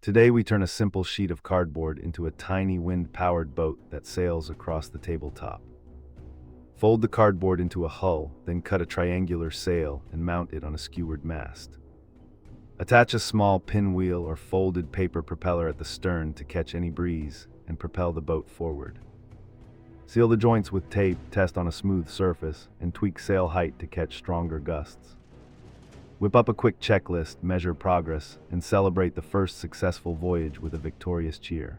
Today we turn a simple sheet of cardboard into a tiny wind-powered boat that sails across the tabletop. Fold the cardboard into a hull, then cut a triangular sail and mount it on a skewered mast. Attach a small pinwheel or folded paper propeller at the stern to catch any breeze and propel the boat forward. Seal the joints with tape, test on a smooth surface, and tweak sail height to catch stronger gusts. Whip up a quick checklist, measure progress, and celebrate the first successful voyage with a victorious cheer.